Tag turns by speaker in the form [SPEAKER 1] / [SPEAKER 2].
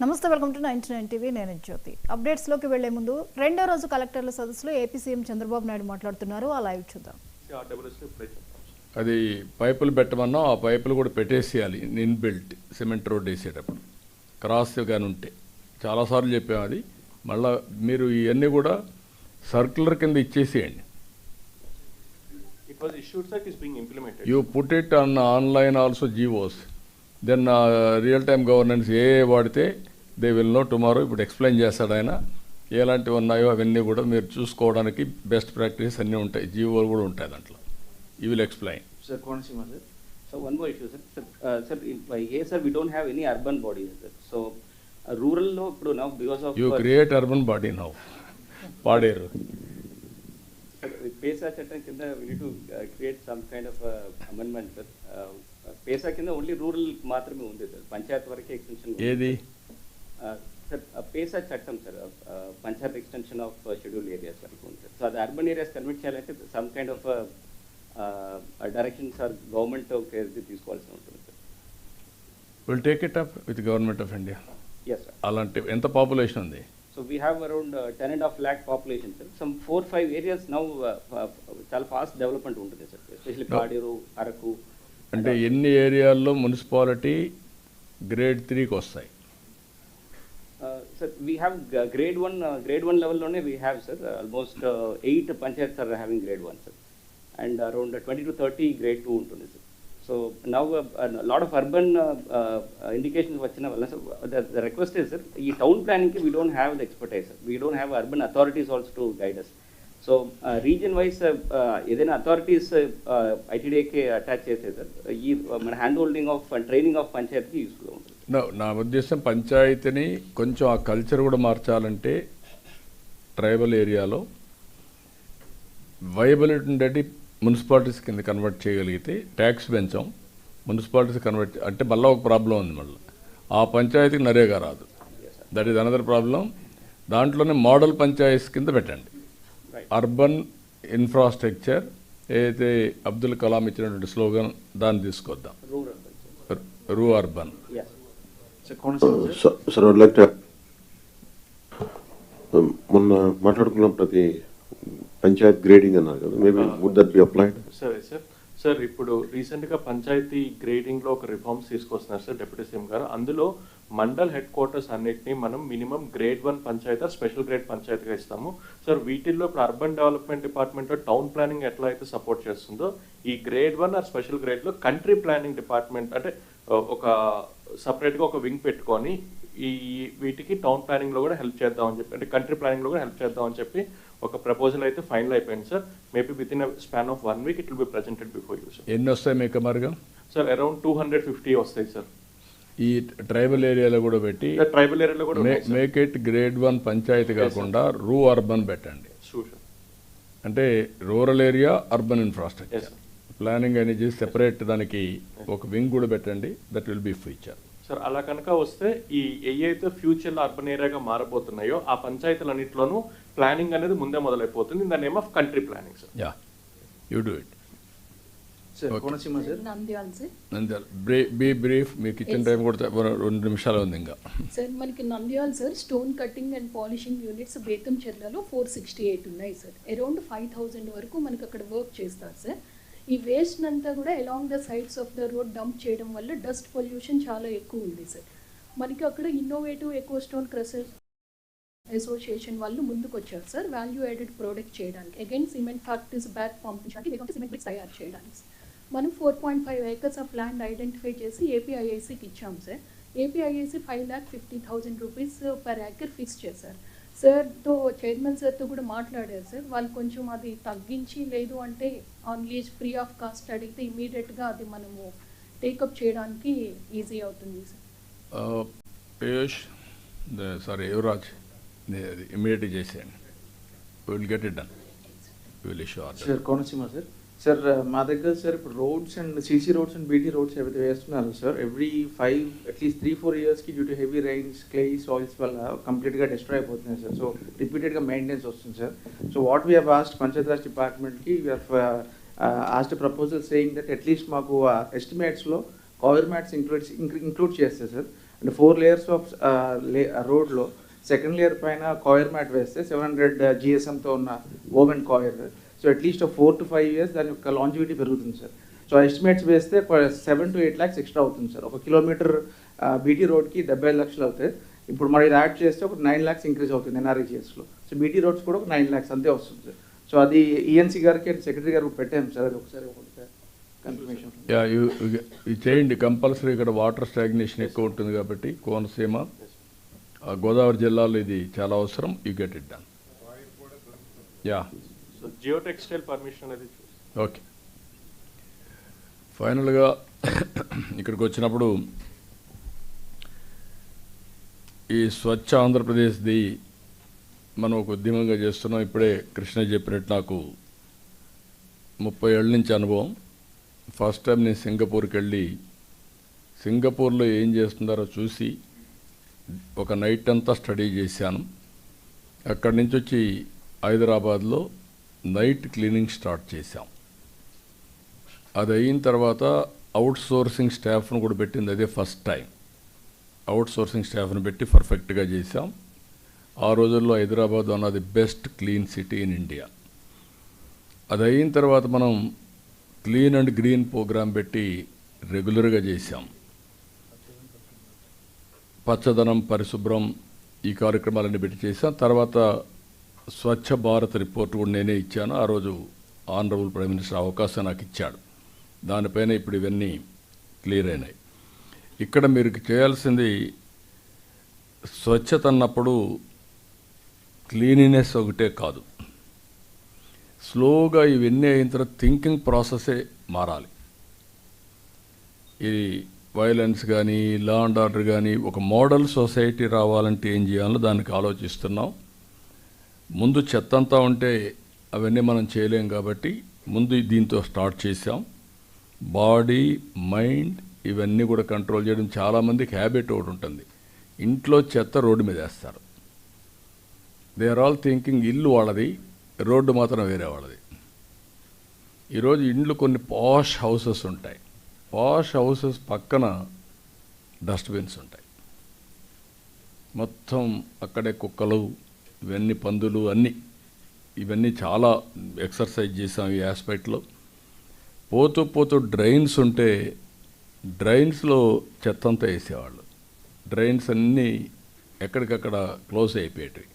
[SPEAKER 1] నమస్తే, welcome to 99 TV. నేను జ్యోతి. అప్డేట్స్లోకి వెళ్లే ముందు రెండో రోజు కలెక్టర్ల సదస్సులో ఏపీ సీఎం చంద్రబాబు నాయుడు మాట్లాడుతున్నారు. ఆ లైవ్ చూద్దాం.
[SPEAKER 2] అది పైపులు పెట్టమన్నా ఆ పైపులు కూడా పెట్టేసేయాలి. ఇన్బిల్ట్ సిమెంట్ రోడ్ వేసేటప్పుడు క్రాస్ కానీ ఉంటే చాలాసార్లు చెప్పాము. అది మళ్ళీ మీరు ఇవన్నీ కూడా సర్క్యులర్ కింద ఇచ్చేసేయండి. You put it on online also GOs. Then real time governance ఏ వాడితే దే విల్ నో టుమారో. ఇప్పుడు ఎక్స్ప్లెయిన్ చేస్తాడు ఆయన. ఎలాంటివి ఉన్నాయో అవన్నీ కూడా మీరు చూసుకోవడానికి బెస్ట్ ప్రాక్టీస్ అన్నీ ఉంటాయి. జీవోలు కూడా ఉంటాయి దాంట్లో. You will explain.
[SPEAKER 3] Sir, Konasima sir. So one more issue, sir. Sir, by here, sir, we don't have any urban bodies, sir. So rural lo now because of
[SPEAKER 2] you create urban body now. Paderu.
[SPEAKER 3] PESA chattam kinda we need to create some kind of amendment, sir. PESA kinda only rural maatrame undi, sir. Panchayat varake extension.
[SPEAKER 2] Edi?
[SPEAKER 3] Sir, PESA chattam, sir. Panchayat extension of scheduled areas varake undi, sir. So the urban areas convert cheyalante some kind of directions are government తీసుకోవాల్సి ఉంటుంది, sir.
[SPEAKER 2] Will take it up with government of India.
[SPEAKER 3] Yes, sir.
[SPEAKER 2] అలాంటి ఎంత population ఉంది?
[SPEAKER 3] So we have around 10.5 lakh population, sir. Some 4-5 areas now చాలా fast development ఉంటుంది, sir. Especially Paderu, Araku.
[SPEAKER 2] అంటే ఎన్ని ఏరియాల్లో మున్సిపాలిటీ గ్రేడ్ 3కి వస్తాయి?
[SPEAKER 3] Sir, we have grade 1 లెవెల్లోనే we have, sir. Almost 8 panchayats are having grade 1, sir. And around 20 to 30 grade 2 ఉంటుంది, sir. So now lot of urban indications వచ్చిన వల్ల, sir, the request is, sir, ఈ town ప్లానింగ్కి we don't have the expertise, sir. We don't have urban authorities also to guide us. So region wise ఏదైనా authorities ఐటీడీఏకి attach చేస్తే, sir, ఈ మన hand holding of training of పంచాయతీకి యూస్ఫుల్గా ఉంటుంది.
[SPEAKER 2] నా ఉద్దేశం పంచాయతీని కొంచెం ఆ కల్చర్ కూడా మార్చాలంటే ట్రైబల్ ఏరియాలో వైబిలిటీ ఉండేటి మున్సిపాలిటీస్ కింద కన్వర్ట్ చేయగలిగితే ట్యాక్స్ పెంచాం, మున్సిపాలిటీస్ కన్వర్ట్ అంటే మళ్ళీ ఒక ప్రాబ్లం ఉంది. మళ్ళీ ఆ పంచాయతీకి నరేగా రాదు. That is another problem. దాంట్లోనే మోడల్ పంచాయతీస్ కింద పెట్టండి. అర్బన్ ఇన్ఫ్రాస్ట్రక్చర్ ఏదైతే అబ్దుల్ కలాం ఇచ్చినటువంటి స్లోగన్ దాన్ని తీసుకొద్దాం. రూ అర్బన్.
[SPEAKER 4] మొన్న మాట్లాడుకున్నాం ప్రతి పంచాయత్ గ్రేడింగ్ అన్నారు కదా, maybe would that be applied?
[SPEAKER 5] Sir ఇప్పుడు రీసెంట్గా పంచాయతీ గ్రేడింగ్లో ఒక రిఫార్మ్స్ తీసుకొస్తున్నారు, సార్, డిప్యూటీ సీఎం గారు. అందులో మండల్ హెడ్ క్వార్టర్స్ అన్నిటినీ మనం minimum grade 1 panchayat, special grade పంచాయతీగా ఇస్తాము, సార్. వీటిల్లో ఇప్పుడు అర్బన్ డెవలప్మెంట్ డిపార్ట్మెంట్లో టౌన్ ప్లానింగ్ ఎట్లా అయితే సపోర్ట్ చేస్తుందో, ఈ గ్రేడ్ 1 ఆర్ స్పెషల్ గ్రేడ్లో కంట్రీ ప్లానింగ్ డిపార్ట్మెంట్ అంటే ఒక సపరేట్గా ఒక వింగ్ పెట్టుకొని ఈ వీటికి టౌన్ ప్లానింగ్లో కూడా హెల్ప్ చేద్దామని చెప్పి, అంటే కంట్రీ ప్లానింగ్లో కూడా హెల్ప్ చేద్దామని చెప్పి ఒక ప్రపోజల్ అయితే ఫైనల్ అయిపోయింది, sir. Maybe with in span of 1 week it will be presented before you, sir.
[SPEAKER 2] ఎన్ని వస్తాయి మీకు మార్గం?
[SPEAKER 5] సార్ అరౌండ్ 250 వస్తాయి, సార్.
[SPEAKER 2] ఈ ట్రైబల్ ఏరియాలో కూడా పెట్టి
[SPEAKER 5] ట్రైబల్ ఏరియాలో కూడా
[SPEAKER 2] మేక్ ఇట్ గ్రేడ్ 1 పంచాయతీ కాకుండా రూ అర్బన్ పెట్టండి. అంటే rural area urban infrastructure planning అనేది సెపరేట్ దానికి ఒక వింగ్ కూడా పెట్టండి. That will be future,
[SPEAKER 5] sir. అలా కనుక వస్తే ఈ ఏవైతే ఫ్యూచర్లో అర్బన్ ఏరియాగా మారబోతున్నాయో ఆ పంచాయతీలన్నింటిలోనూ ప్లానింగ్ అనేది ముందే మొదలైపోతుంది in the name of country planning, sir.
[SPEAKER 2] Yeah, you do it. Be brief. మీకు ఇచ్చిన టైం కూడా 2 నిమిషాలు ఉంది ఇంకా.
[SPEAKER 6] సార్, మనకి Nandyal, sir, stone cutting and polishing units బేతంచెర్లలో 468 ఉన్నాయి, సార్. అరౌండ్ 5,000 వరకు మనకి అక్కడ వర్క్ చేస్తారు, సార్. ఈ వేస్ట్ అంతా కూడా along the sides of the road dump చేయడం వల్ల డస్ట్ పొల్యూషన్ చాలా ఎక్కువ ఉంది, సార్. మనకి అక్కడ innovative eco stone crusher association వాళ్ళు ముందుకు వచ్చారు, సార్, వాల్యూ యాడెడ్ ప్రోడక్ట్ చేయడానికి. అగైన్ సిమెంట్ ఫ్యాక్టరీస్ బ్యాక్ పంపించడానికి, లేకపోతే సిమెంట్ బ్రిక్స్ తయారు చేయడానికి. మనం 4.5 acres ఆఫ్ ల్యాండ్ ఐడెంటిఫై చేసి ఏపీఐఐసికి ఇచ్చాం, sir. APIIC 5,50,000 rupees per acre fix చేశారు. సార్తో, చైర్మన్ సార్తో కూడా మాట్లాడారు, సార్. వాళ్ళు కొంచెం అది తగ్గించి, లేదు అంటే on lease free of cost అడిగితే ఇమీడియట్గా అది మనము టేకప్ చేయడానికి ఈజీ అవుతుంది, సార్.
[SPEAKER 2] పీయూష్, సారీ యువరాజ్, ఇమీడియట్గా చేసేయండి. Will get it done. Will issue order.
[SPEAKER 7] Sir, Konaseema sir. Sir, మా దగ్గర, సార్, ఇప్పుడు roads and CC roads and BT roads ఏవైతే వేస్తున్నారు, సార్, ఎవ్రీ 5 అట్లీస్ట్ 3-4 ఇయర్స్కి due to heavy rains, clay soils వల్ల కంప్లీట్గా డిస్ట్రాయ్ అయిపోతున్నాయి, సార్. సో రిపీటెడ్గా మెయింటెనెన్స్ వస్తుంది, sir. So what we have asked Panchayati Raj డిపార్ట్మెంట్కి, we have asked proposal saying that at least మాకు ఎస్టిమేట్స్లో కాయిర్ మ్యాట్స్ ఇంక్లూడ్ చేస్తే సార్ అంటే 4 లేయర్స్ ఆఫ్ రోడ్లో సెకండ్ లేయర్ పైన కాయిర్ మ్యాట్ వేస్తే 700 GSMతో ఉన్న woven coir, so at least 4 to 5 years దాని యొక్క లాంజివిటీ పెరుగుతుంది సార్. సో ఎస్టిమేట్స్ వేస్తే 7 to 8 lakhs ఎక్స్ట్రా అవుతుంది సార్. 1 kilometer బీటీ రోడ్కి 75 లక్షలు అవుతాయి. ఇప్పుడు మరి ఇది యాడ్ చేస్తే ఒక 9 lakhs ఇంక్రీజ్ అవుతుంది NREGSలో. సో బీటీ రోడ్స్ కూడా ఒక 9 lakhs అంతే వస్తుంది సార్. సో అది ఈఎన్సీ గారికి అండ్ సెక్రటరీ గారికి పెట్టాము సార్. అది ఒకసారి కన్ఫర్మేషన్.
[SPEAKER 2] ఇది చేయండి కంపల్సరీ. ఇక్కడ వాటర్ స్టాగ్నేషన్ ఎక్కువ ఉంటుంది కాబట్టి కోనసీమ గోదావరి జిల్లాలో ఇది చాలా అవసరం. You get it done. Yeah,
[SPEAKER 5] so Jio textile permission అనేది
[SPEAKER 2] ఓకే. ఫైనల్గా ఇక్కడికి వచ్చినప్పుడు ఈ స్వచ్ఛ ఆంధ్రప్రదేశ్ది మనం ఒక ఉద్యమంగా చేస్తున్నాం. ఇప్పుడే కృష్ణ చెప్పినట్టు నాకు 30 ఏళ్ళ నుంచి అనుభవం. ఫస్ట్ టైం నేను సింగపూర్కి వెళ్ళి సింగపూర్లో ఏం చేస్తున్నారో చూసి ఒక నైట్ అంతా స్టడీ చేశాను. అక్కడి నుంచి వచ్చి హైదరాబాద్లో నైట్ క్లీనింగ్ స్టార్ట్ చేశాం. అది అయిన తర్వాత అవుట్ సోర్సింగ్ స్టాఫ్ను కూడా పెట్టింది అదే ఫస్ట్ టైం. అవుట్ సోర్సింగ్ స్టాఫ్ను పెట్టి పర్ఫెక్ట్గా చేశాం. ఆ రోజుల్లో Hyderabad one of the best clean city in India. అది అయిన తర్వాత మనం క్లీన్ అండ్ గ్రీన్ ప్రోగ్రాం పెట్టి రెగ్యులర్గా చేశాం. పచ్చదనం, పరిశుభ్రం ఈ కార్యక్రమాలన్నీ పెట్టి చేశాం. తర్వాత స్వచ్ఛ భారత్ రిపోర్ట్ కూడా నేనే ఇచ్చాను. ఆ రోజు ఆనరబుల్ ప్రైమ్ మినిస్టర్ అవకాశం నాకు ఇచ్చాడు. దానిపైన ఇప్పుడు ఇవన్నీ క్లియర్ అయినాయి. ఇక్కడ మీరు చేయాల్సింది స్వచ్ఛత అన్నప్పుడు క్లీనినెస్ ఒకటే కాదు, స్లోగా ఇవన్నీ అయిన తర్వాత థింకింగ్ ప్రాసెసే మారాలి. ఇది వైలెన్స్ కానీ లా అండ్ ఆర్డర్ కానీ ఒక మోడల్ సొసైటీ రావాలంటే ఏం చేయాలో దానికి ఆలోచిస్తున్నాం. ముందు చెత్త అంతా ఉంటే అవన్నీ మనం చేయలేం కాబట్టి ముందు దీంతో స్టార్ట్ చేసాం. బాడీ, మైండ్ ఇవన్నీ కూడా కంట్రోల్ చేయడం. చాలామందికి హ్యాబిట్ ఒకటి ఉంటుంది, ఇంట్లో చెత్త రోడ్డు మీద వేస్తారు. దే ఆర్ ఆల్ థింకింగ్ ఇల్లు వాళ్ళది, రోడ్డు మాత్రం వేరే వాళ్ళది. ఈరోజు ఇండ్లు కొన్ని పాష్ హౌసెస్ ఉంటాయి. పాష్ హౌసెస్ పక్కన డస్ట్బిన్స్ ఉంటాయి. మొత్తం అక్కడే కుక్కలు, ఇవన్నీ పందులు అన్నీ, ఇవన్నీ చాలా ఎక్సర్సైజ్ చేసాం ఈ ఆస్పెక్ట్లో. పోతూ పోతూ డ్రైన్స్ ఉంటే డ్రైన్స్లో చెత్త అంతా వేసేవాళ్ళు. డ్రైన్స్ అన్నీ ఎక్కడికక్కడ క్లోజ్ అయిపోయేటివి.